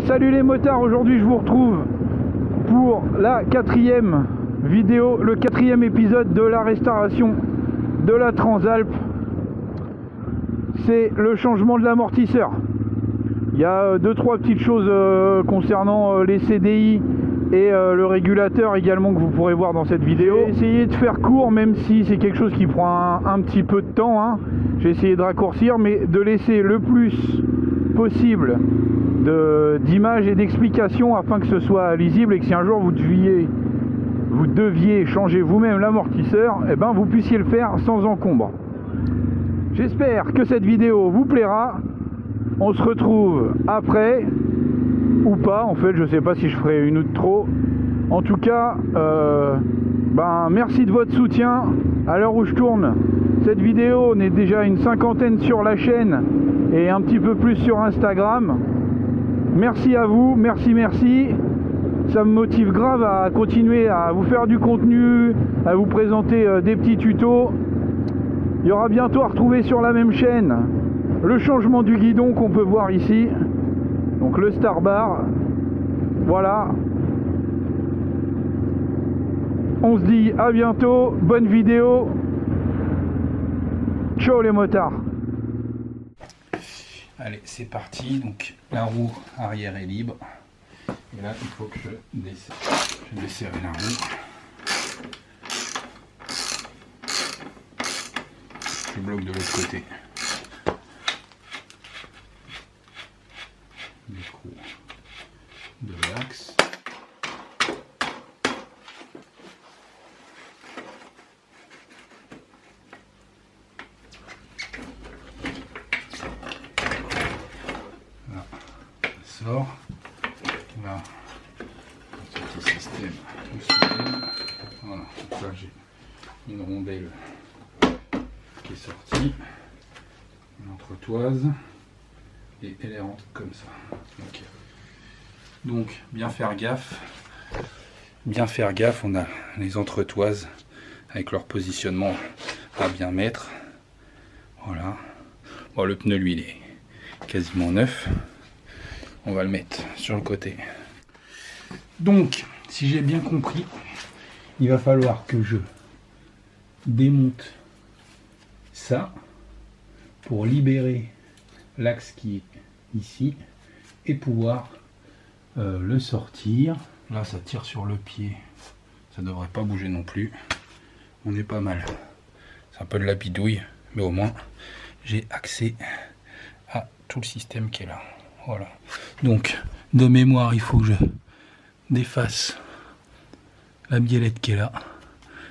Salut les motards, aujourd'hui je vous retrouve pour la 4e vidéo, le 4e épisode de la restauration de la Transalp. C'est le changement de l'amortisseur. Il y a 2-3 petites choses concernant les CDI et le régulateur également que vous pourrez voir dans cette vidéo. J'ai essayé de faire court, même si c'est quelque chose qui prend un petit peu de temps, hein. J'ai essayé de raccourcir, mais de laisser le plus possible d'images et d'explications afin que ce soit lisible et que si un jour vous deviez changer vous-même l'amortisseur, eh ben vous puissiez le faire sans encombre. J'espère que cette vidéo vous plaira. On se retrouve après ou pas, en fait je sais pas si je ferai une ou de trop. En tout cas merci de votre soutien. À l'heure où je tourne cette vidéo, on est déjà une 50aine sur la chaîne et un petit peu plus sur Instagram. Merci à vous, merci. Ça me motive grave à continuer à vous faire du contenu, à vous présenter des petits tutos. Il y aura bientôt à retrouver sur la même chaîne le changement du guidon qu'on peut voir ici. Donc le Star Bar. Voilà. On se dit à bientôt, bonne vidéo. Ciao les motards. Allez, c'est parti. Donc la roue arrière est libre. Et là, il faut que je desserre. Je vais desserrer la roue. Je bloque de l'autre côté. L'écrou de l'axe. Là, ça sort. Là, ce petit système tout soudé. Voilà, donc là j'ai une rondelle qui est sortie, une entretoise, et elle rentre comme ça. Okay. Donc bien faire gaffe, on a les entretoises avec leur positionnement à bien mettre. Voilà. Bon, le pneu lui il est quasiment neuf. On va le mettre sur le côté. Donc, si j'ai bien compris, il va falloir que je démonte ça pour libérer l'axe qui est ici et pouvoir le sortir. Là, ça tire sur le pied. Ça devrait pas bouger non plus. On est pas mal. C'est un peu de la bidouille, mais au moins, j'ai accès à tout le système qui est là. Voilà. Donc, de mémoire, il faut que je défasse la biellette qui est là.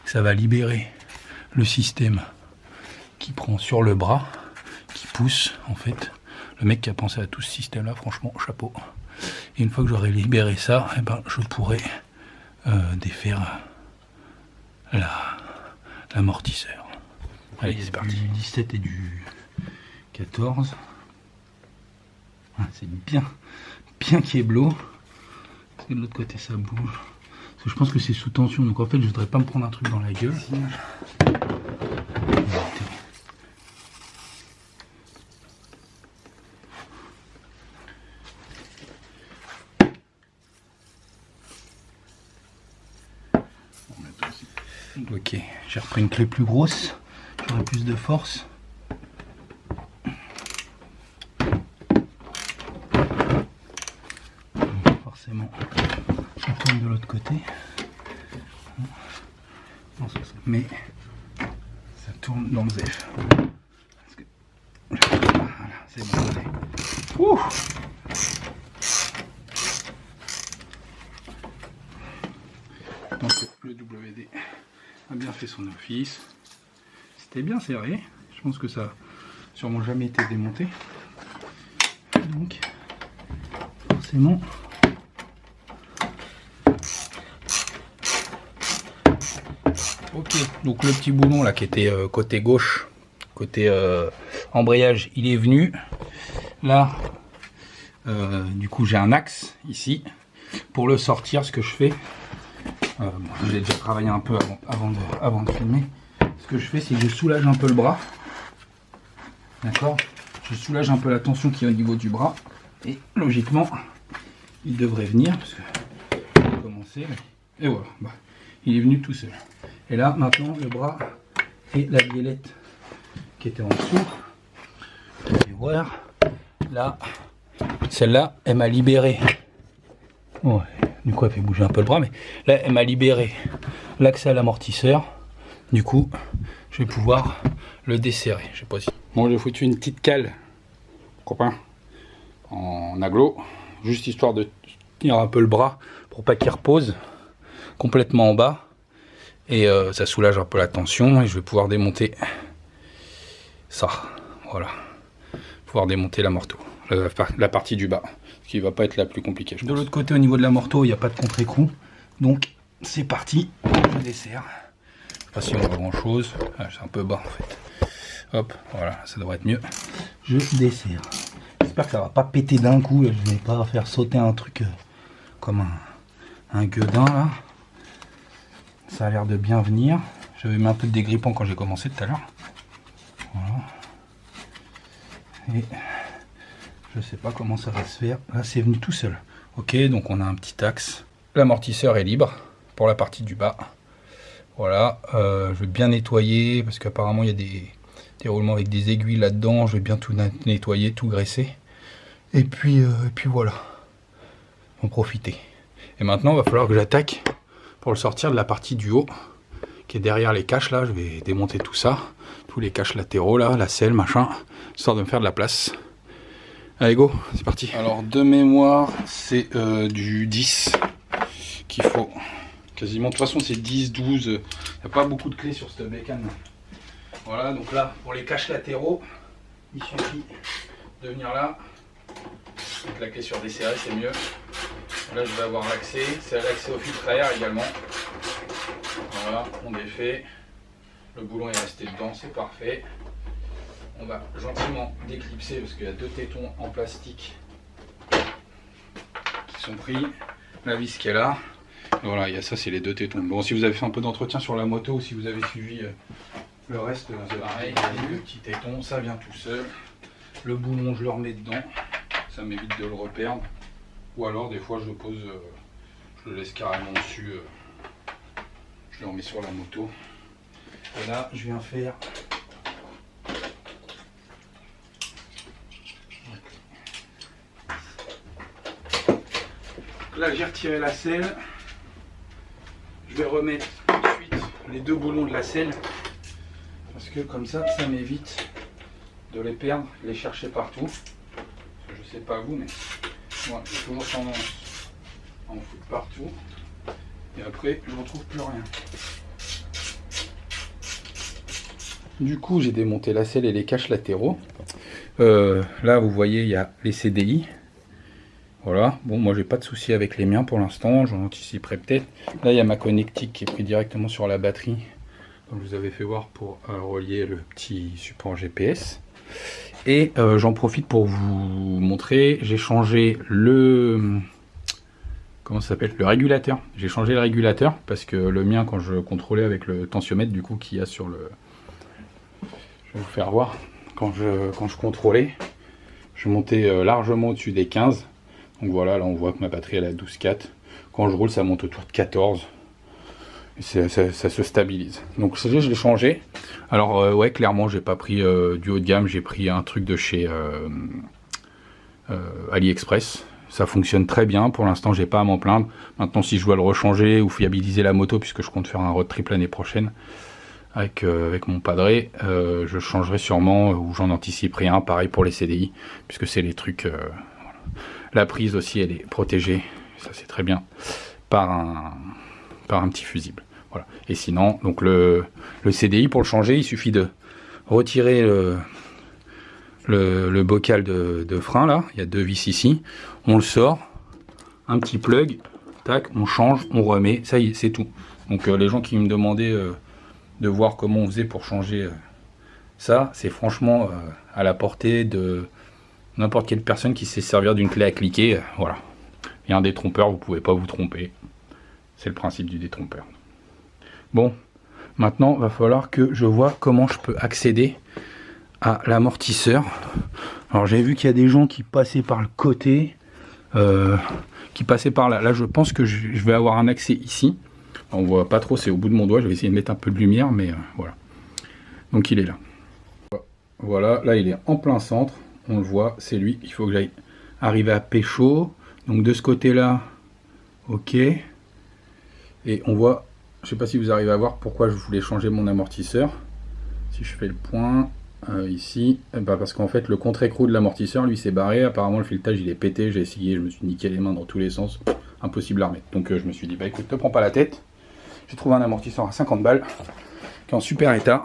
Ça va libérer le système qui prend sur le bras, qui pousse, en fait. Le mec qui a pensé à tout ce système-là, franchement, chapeau. Et une fois que j'aurai libéré ça, eh ben, je pourrai défaire l'amortisseur. Allez, c'est parti. Du 17 et du 14. C'est bien kéblo. Parce que de l'autre côté ça bouge. Parce que je pense que c'est sous tension. Donc en fait je voudrais pas me prendre un truc dans la gueule. Ok, j'ai repris une clé plus grosse. J'aurai plus de force. Ça tourne de l'autre côté, mais ça tourne dans le ZEF. Voilà, c'est bon. Donc le WD a bien fait son office. C'était bien serré. Je pense que ça n'a sûrement jamais été démonté. Donc forcément. Ok, donc le petit boulon là qui était côté gauche, côté embrayage, il est venu. Là, du coup j'ai un axe ici. Pour le sortir, ce que je fais, j'ai déjà travaillé un peu avant de filmer. Ce que je fais, c'est que je soulage un peu le bras. D'accord ? Je soulage un peu la tension qui est au niveau du bras. Et logiquement, il devrait venir, parce que on va commencer, et voilà, bah, il est venu tout seul. Et là, maintenant, le bras et la biellette qui était en dessous, vous allez voir, là, celle-là, elle m'a libéré. Ouais, du coup, elle fait bouger un peu le bras, mais là, elle m'a libéré l'accès à l'amortisseur. Du coup, je vais pouvoir le desserrer. Je sais pas si... Bon, j'ai foutu une petite cale, copain, en aglo, juste histoire de tenir un peu le bras pour pas qu'il repose complètement en bas. Et ça soulage un peu la tension et je vais pouvoir démonter ça. Voilà. Pouvoir démonter l'amorto, la partie du bas, ce qui va pas être la plus compliquée. De l'autre côté, au niveau de l'amorto, il n'y a pas de contre-écrou. Donc, c'est parti. Je desserre. Je sais pas si on voit grand chose. Ah, c'est un peu bas en fait. Hop, voilà, ça devrait être mieux. Je desserre. J'espère que ça va pas péter d'un coup. Je vais pas faire sauter un truc comme un gueudin là. Ça a l'air de bien venir. J'avais mis un peu de dégrippant quand j'ai commencé tout à l'heure. Voilà. Et je sais pas comment ça va se faire. Là, c'est venu tout seul. Ok, donc on a un petit axe. L'amortisseur est libre pour la partie du bas. Voilà. Je vais bien nettoyer parce qu'apparemment il y a des roulements avec des aiguilles là-dedans. Je vais bien tout nettoyer, tout graisser. Et puis voilà. En profiter. Et maintenant, il va falloir que j'attaque pour le sortir de la partie du haut qui est derrière les caches là. Je vais démonter tout ça, tous les caches latéraux là, la selle, machin, histoire de me faire de la place. Allez go, c'est parti. Alors de mémoire, c'est du 10 qu'il faut. Quasiment, de toute façon c'est 10, 12, il n'y a pas beaucoup de clés sur cette bécane. Voilà, donc là, pour les caches latéraux, il suffit de venir là, avec la clé sur desserré, c'est mieux. Là je vais avoir l'accès, c'est l'accès au filtre à air également. Voilà, on défait, le boulon est resté dedans, c'est parfait. On va gentiment déclipser parce qu'il y a deux tétons en plastique qui sont pris, la vis qui est là. Et voilà, il y a ça, c'est les deux tétons. Bon, si vous avez fait un peu d'entretien sur la moto ou si vous avez suivi le reste, c'est pareil. Le petit téton, ça vient tout seul. Le boulon, je le remets dedans, ça m'évite de le reperdre. Ou alors des fois je le pose, je le laisse carrément dessus, je le remets sur la moto. Et là je viens faire là j'ai retiré la selle. Je vais remettre tout de suite les deux boulons de la selle parce que comme ça m'évite de les perdre, les chercher partout. Je sais pas vous, mais moi j'ai toujours tendance à en foutre partout et après je ne retrouve plus rien. Du coup j'ai démonté la selle et les caches latéraux. Là vous voyez il y a les CDI. Voilà, bon moi j'ai pas de souci avec les miens pour l'instant, j'en anticiperai peut-être. Là il y a ma connectique qui est pris directement sur la batterie, comme je vous avais fait voir pour relier le petit support GPS. Et j'en profite pour vous montrer, j'ai changé le... Comment ça s'appelle? Le régulateur. J'ai changé le régulateur parce que le mien, quand je contrôlais avec le tensiomètre du coup qu'il y a sur le... Je vais vous faire voir. Quand je contrôlais, je montais largement au-dessus des 15. Donc voilà, là on voit que ma batterie elle est à 12,4. Quand je roule, ça monte autour de 14. Et ça se stabilise. Donc je l'ai changé. Alors ouais, clairement, j'ai pas pris du haut de gamme. J'ai pris un truc de chez AliExpress. Ça fonctionne très bien. Pour l'instant, j'ai pas à m'en plaindre. Maintenant, si je dois le rechanger ou fiabiliser la moto, puisque je compte faire un road trip l'année prochaine avec mon padré, je changerai sûrement ou j'en anticiperai un. Pareil pour les CDI, puisque c'est les trucs... voilà. La prise aussi, elle est protégée. Ça, c'est très bien. Par un petit fusible. Voilà. Et sinon, donc le CDI, pour le changer, il suffit de retirer le bocal de frein, là. Il y a deux vis ici. On le sort. Un petit plug. Tac, on change, on remet. Ça y est, c'est tout. Donc les gens qui me demandaient de voir comment on faisait pour changer ça, c'est franchement à la portée de n'importe quelle personne qui sait servir d'une clé à cliquer. Voilà. Il y a un détrompeur, vous ne pouvez pas vous tromper. C'est le principe du détrompeur. Bon, maintenant, il va falloir que je vois comment je peux accéder à l'amortisseur. Alors, j'ai vu qu'il y a des gens qui passaient par le côté, qui passait par là. Là, je pense que je vais avoir un accès ici. On voit pas trop, c'est au bout de mon doigt. Je vais essayer de mettre un peu de lumière, mais voilà. Donc il est là. Voilà, là il est en plein centre. On le voit, c'est lui. Il faut que j'aille arriver à pécho. Donc de ce côté-là, ok. Et on voit, je sais pas si vous arrivez à voir pourquoi je voulais changer mon amortisseur. Si je fais le point ici, parce qu'en fait le contre-écrou de l'amortisseur lui s'est barré. Apparemment le filetage il est pété. J'ai essayé, je me suis niqué les mains dans tous les sens. Impossible à remettre. Donc je me suis dit, bah écoute, te prends pas la tête. J'ai trouvé un amortisseur à 50 balles qui est en super état.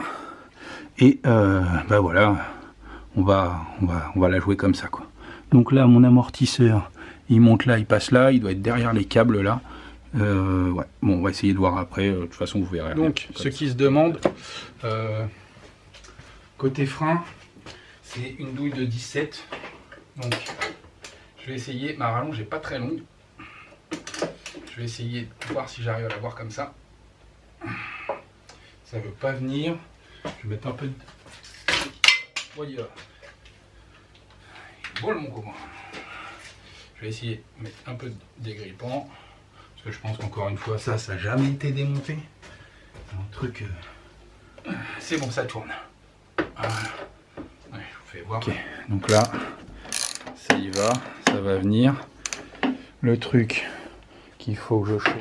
Et bah voilà, on va la jouer comme ça, quoi. Donc là, mon amortisseur, il monte là, il passe là, il doit être derrière les câbles là. Ouais. Bon, on va essayer de voir après, de toute façon vous verrez. Donc, ceux qui se demandent, côté frein, c'est une douille de 17. Donc, je vais essayer, ma rallonge n'est pas très longue. Je vais essayer de voir si j'arrive à la voir comme ça. Ça veut pas venir. Je vais mettre un peu de... Voyez là. Il vole mon copain. Je vais essayer de mettre un peu de dégrippant. Parce que je pense qu'encore une fois, ça n'a jamais été démonté. Un truc... C'est bon, ça tourne. Voilà. Ouais, je vous fais voir. Ok, donc là, ça y va. Ça va venir. Le truc qu'il faut que je chauffe.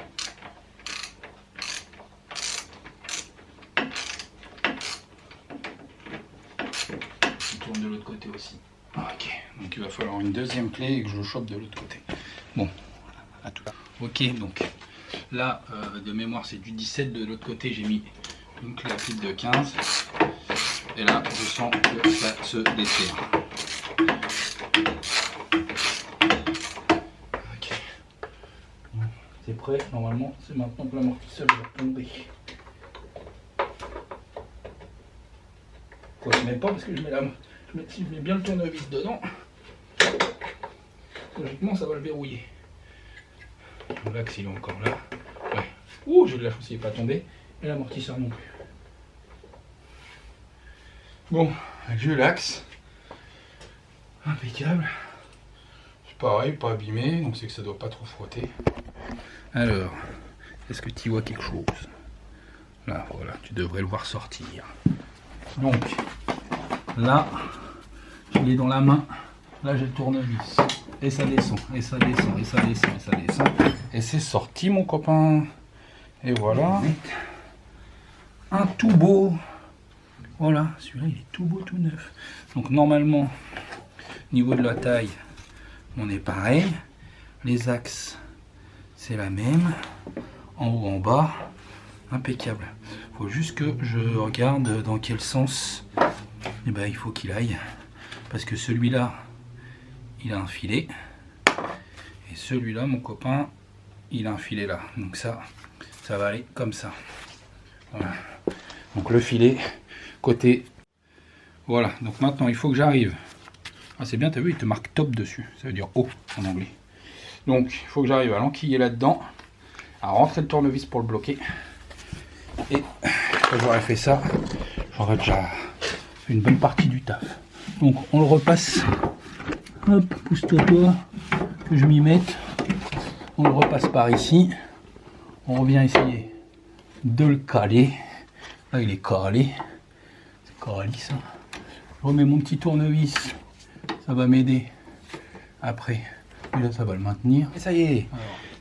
De l'autre côté aussi. Ok, donc il va falloir une deuxième clé et que je le chope de l'autre côté. Bon, à tout. Ok, donc là, de mémoire, c'est du 17. De l'autre côté, j'ai mis une clé à pipe de 15. Et là, je sens que ça se dessert. Ok. Bon, c'est prêt. Normalement, c'est maintenant que l'amortisseur va tomber. Quoi, je ne mets pas parce que je mets la... Si je mets bien le tournevis dedans, logiquement ça va le verrouiller. L'axe il est encore là. Ouais. Ouh, j'ai de la chance, il n'est pas tombé. Et l'amortisseur non plus. Bon, j'ai l'axe. Impeccable. C'est pareil, pas abîmé, donc c'est que ça doit pas trop frotter. Alors, est-ce que tu vois quelque chose? Là, voilà, tu devrais le voir sortir. Donc, là, il est dans la main. Là, j'ai le tournevis. Et ça descend, et ça descend, et ça descend, et ça descend. Et c'est sorti, mon copain. Et voilà. Un tout beau. Voilà, celui-là, il est tout beau, tout neuf. Donc, normalement, au niveau de la taille, on est pareil. Les axes, c'est la même. En haut, en bas. Impeccable. Il faut juste que je regarde dans quel sens il faut qu'il aille. Parce que celui-là, il a un filet. Et celui-là, mon copain, il a un filet là. Donc ça va aller comme ça. Voilà. Donc le filet, côté... Voilà. Donc maintenant, il faut que j'arrive. Ah, c'est bien, t'as vu, il te marque top dessus. Ça veut dire haut en anglais. Donc, il faut que j'arrive à l'enquiller là-dedans. À rentrer le tournevis pour le bloquer. Et quand j'aurais fait ça, j'aurais déjà une bonne partie du taf. Donc on le repasse. Hop, pousse-toi toi, que je m'y mette. On le repasse par ici. On revient essayer de le caler. Là il est calé. C'est calé ça. Je remets mon petit tournevis. Ça va m'aider. Après, et là ça va le maintenir. Et ça y est,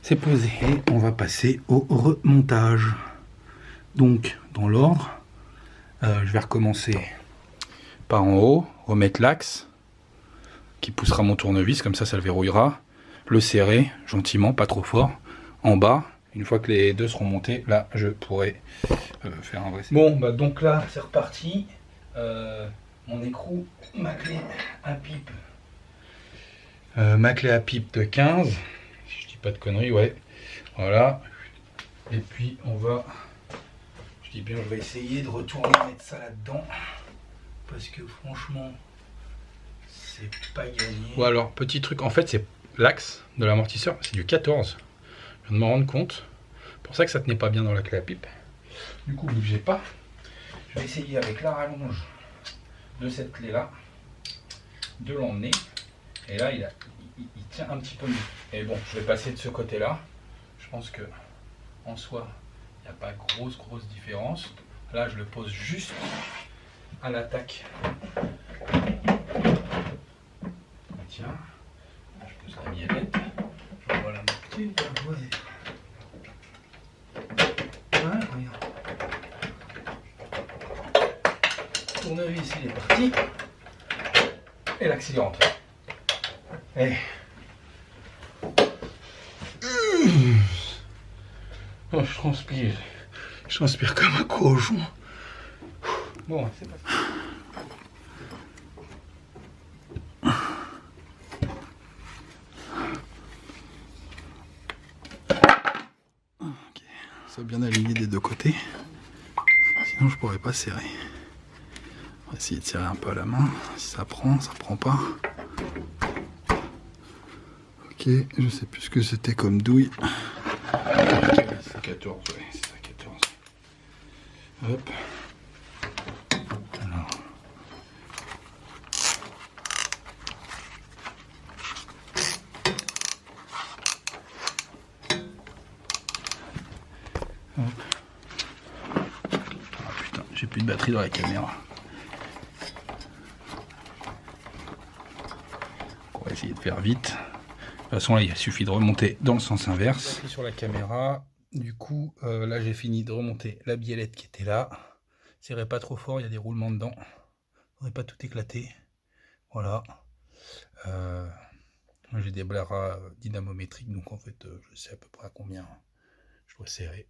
c'est posé. Et on va passer au remontage. Donc, dans l'ordre, je vais recommencer par en haut, remettre l'axe qui poussera mon tournevis, comme ça, ça le verrouillera. Le serrer gentiment, pas trop fort. En bas, une fois que les deux seront montés, là, je pourrai faire un vrai. Bon, bah donc là, c'est reparti. Mon écrou, ma clé à pipe. Ma clé à pipe de 15. Si je dis pas de conneries, ouais. Voilà. Et puis, on va... Je vais essayer de retourner mettre ça là-dedans parce que franchement c'est pas gagné. Ou alors petit truc, en fait c'est l'axe de l'amortisseur, c'est du 14. Je viens de m'en rendre compte. C'est pour ça que ça tenait pas bien dans la clé à pipe. Du coup, vu que j'ai pas, je vais essayer avec la rallonge de cette clé là de l'emmener. Et là il tient un petit peu mieux. Et bon, je vais passer de ce côté-là. Je pense que en soi, il n'y a pas grosse différence. Là, je le pose juste à l'attaque. Tiens, là, je pose la miellette. J'envoie la montée. Voilà, regarde. Tournevis, il est parti. Et l'accélérante. Et... Oh, je transpire. Je transpire comme un cochon. Bon, c'est pas ça. Ok, ça bien aligné des deux côtés. Sinon, je pourrais pas serrer. On va essayer de serrer un peu à la main. Si ça prend pas. Ok, je sais plus ce que c'était comme douille. C'est 14, ouais, c'est ça, 14. Hop. Alors. Hop. Ah putain, j'ai plus de batterie dans la caméra. On va essayer de faire vite. De toute façon, là, il suffit de remonter dans le sens inverse. Sur la caméra, du coup, là, j'ai fini de remonter la biellette qui était là. Serrez pas trop fort, il y a des roulements dedans. Faudrait pas tout éclater. Voilà. J'ai des bras dynamométriques, donc en fait, je sais à peu près à combien je dois serrer.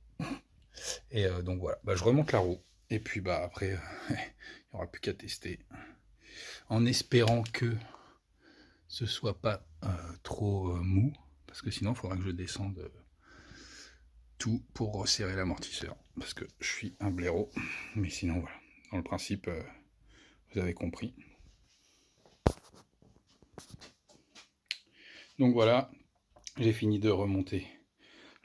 Et donc voilà, bah, je remonte la roue. Et puis bah après, il n'y aura plus qu'à tester. En espérant que ce soit pas trop mou, parce que sinon il faudra que je descende tout pour resserrer l'amortisseur, parce que je suis un blaireau. Mais sinon voilà, dans le principe, vous avez compris. Donc voilà, j'ai fini de remonter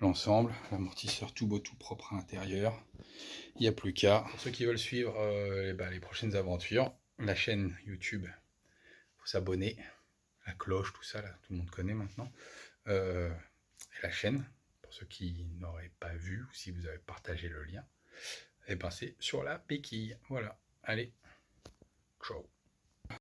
l'ensemble, l'amortisseur tout beau tout propre à l'intérieur. Il n'y a plus qu'à. Pour ceux qui veulent suivre les prochaines aventures, la chaîne YouTube, il faut s'abonner, la cloche, tout ça, là, tout le monde connaît maintenant. Et la chaîne, pour ceux qui n'auraient pas vu, ou si vous avez partagé le lien, et ben c'est sur la béquille. Voilà, allez, ciao.